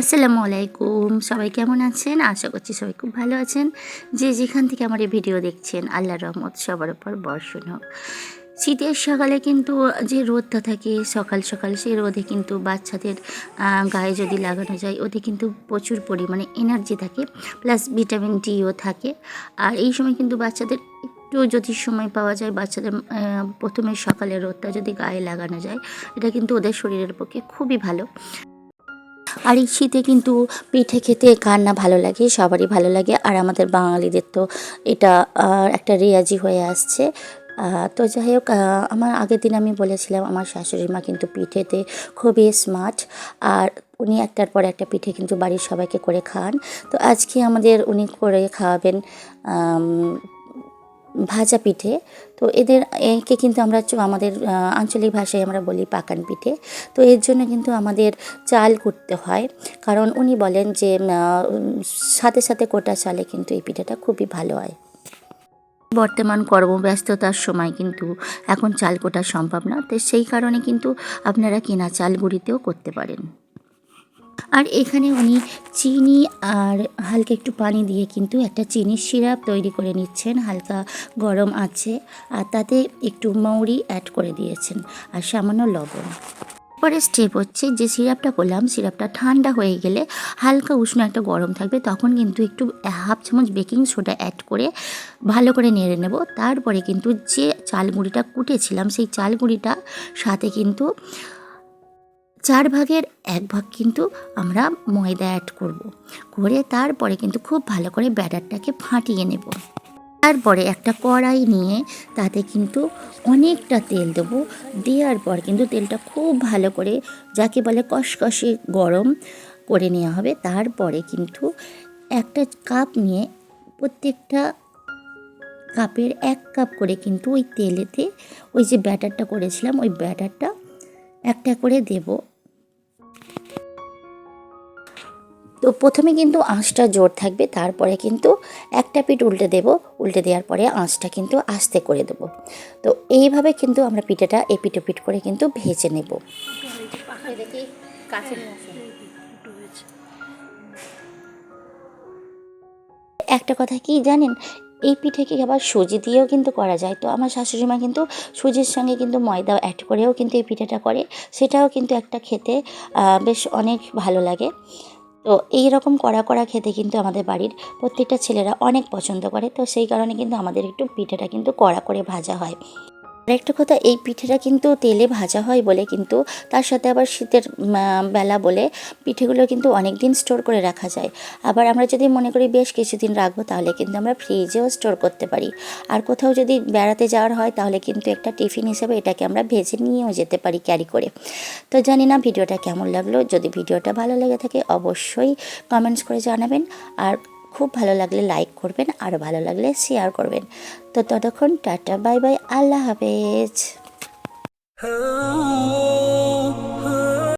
আসসালামু আলাইকুম, সবাই কেমন আছেন? আশা করছি সবাই খুব ভালো আছেন। যে যেখান থেকে আমার এই ভিডিও দেখছেন, আল্লাহর রহমত সবার উপর বর্ষণ হোক। শীতের সকালে কিন্তু যে রোদটা থাকে সকাল সকাল, সেই রোদে কিন্তু বাচ্চাদের গায়ে যদি লাগানো যায়, ওতে কিন্তু প্রচুর পরিমাণে এনার্জি থাকে, প্লাস ভিটামিন ডিও থাকে। আর এই সময় কিন্তু বাচ্চাদের একটু যদি সময় পাওয়া যায়, বাচ্চাদের প্রথমে সকালে রোদটা যদি গায়ে লাগানো যায়, এটা কিন্তু ওদের শরীরের পক্ষে খুবই ভালো। আর এই শীতে কিন্তু পিঠে খেতে কার না ভালো লাগে, সবারই ভালো লাগে। আর আমাদের বাঙালিদের তো এটা একটা রেয়াজি হয়ে আসছে। তো যাই হোক, আমার আগের দিন আমি বলেছিলাম আমার শাশুড়ি মা কিন্তু পিঠেতে খুবই স্মার্ট। আর উনি একটার পর একটা পিঠে কিন্তু বাড়ির সবাইকে করে খান। তো আজকে আমাদের উনি করে খাওয়াবেন ভাজা পিঠে। তো একে কিন্তু আমরা আমাদের আঞ্চলিক ভাষায় আমরা বলি পাকান পিঠে। তো এর জন্য কিন্তু আমাদের চাল কুটতে হয়, কারণ উনি বলেন যে সাথে সাথে কোটা চালে কিন্তু এই পিঠেটা খুবই ভালো হয়। বর্তমান কর্মব্যস্ততার সময় কিন্তু এখন চাল কোটা সম্ভব না, তো সেই কারণে কিন্তু আপনারা কেনা চাল গুঁড়িতেও করতে পারেন। আর এখানে উনি চিনি আর হালকা একটু পানি দিয়ে কিন্তু একটা চিনির সিরাপ তৈরি করে নিচ্ছেন হালকা গরম আছে। আর তাতে একটু মৌরি অ্যাড করে দিয়েছেন আর সামান্য লবণ। পরে স্টেপ হচ্ছে, যে সিরাপটা করলাম সিরাপটা ঠান্ডা হয়ে গেলে হালকা উষ্ণ একটা গরম থাকবে, তখন কিন্তু একটু হাফ চামচ বেকিং সোডা অ্যাড করে ভালো করে নেড়ে নেব। তারপরে কিন্তু যে চাল গুঁড়িটা কুটেছিলাম সেই চাল গুঁড়িটা সাথে কিন্তু 4 ভাগের 1 ভাগ কিন্তু আমরা ময়দা অ্যাড করব। করে তারপরে কিন্তু খুব ভালো করে ব্যাটারটাকে ফাটিয়ে নেব। তারপরে একটা কড়াই নিয়ে তাতে কিন্তু অনেকটা তেল দেবো। দেওয়ার পর কিন্তু তেলটা খুব ভালো করে, যাকে বলে কষকষে গরম করে নেওয়া হবে। তারপরে কিন্তু একটা কাপ নিয়ে প্রত্যেকটা কাপের 1 কাপ করে কিন্তু ওই তেলেতে ওই যে ব্যাটারটা করেছিলাম ওই ব্যাটারটা একটা করে দেবো। তো প্রথমে কিন্তু আঁচটা জোর থাকবে, তারপরে কিন্তু একটা পিঠ উল্টে দেব, উল্টে দেওয়ার পরে আঁচটা কিন্তু আস্তে করে দেব। তো এইভাবে কিন্তু আমরা পিঠাটা এপিট ওপিট করে কিন্তু ভেজে নেব। একটা কথা কি জানেন, এই পিঠেকে আবার সুজি দিয়েও কিন্তু করা যায়। তো আমার শাশুড়ি মা কিন্তু সুজির সঙ্গে কিন্তু ময়দা অ্যাড করেও কিন্তু এই পিঠেটা করে, সেটাও কিন্তু একটা খেতে বেশ অনেক ভালো লাগে। তো এই রকম কড়া কড়া খেতে কিন্তু আমাদের বাড়ির প্রত্যেকটা ছেলেরা অনেক পছন্দ করে। তো সেই কারণে কিন্তু আমাদের একটু পিঠেটা কিন্তু কড়া করে ভাজা হয়। আরেকটা কথা, এই পিঠেটা কিন্তু তেলে ভাজা হয় বলে কিন্তু তার সাথে আবার শীতের বেলা বলে পিঠেগুলো কিন্তু অনেক দিন স্টোর করে রাখা যায়। আবার আমরা যদি মনে করি বেশ কিছুদিন রাখবো, তাহলে কিন্তু আমরা ফ্রিজেও স্টোর করতে পারি। আর কোথাও যদি বেড়াতে যাওয়ার হয় তাহলে কিন্তু একটা টিফিন হিসেবে এটাকে আমরা ভেজে নিয়েও যেতে পারি ক্যারি করে। তো জানি না ভিডিওটা কেমন লাগলো। যদি ভিডিওটা ভালো লেগে থাকে অবশ্যই কমেন্টস করে জানাবেন। আর খুব ভালো লাগলে লাইক করবেন, আর ভালো লাগলে শেয়ার করবেন। তো ততক্ষণ টাটা, বাই বাই, আল্লাহ হাফেজ।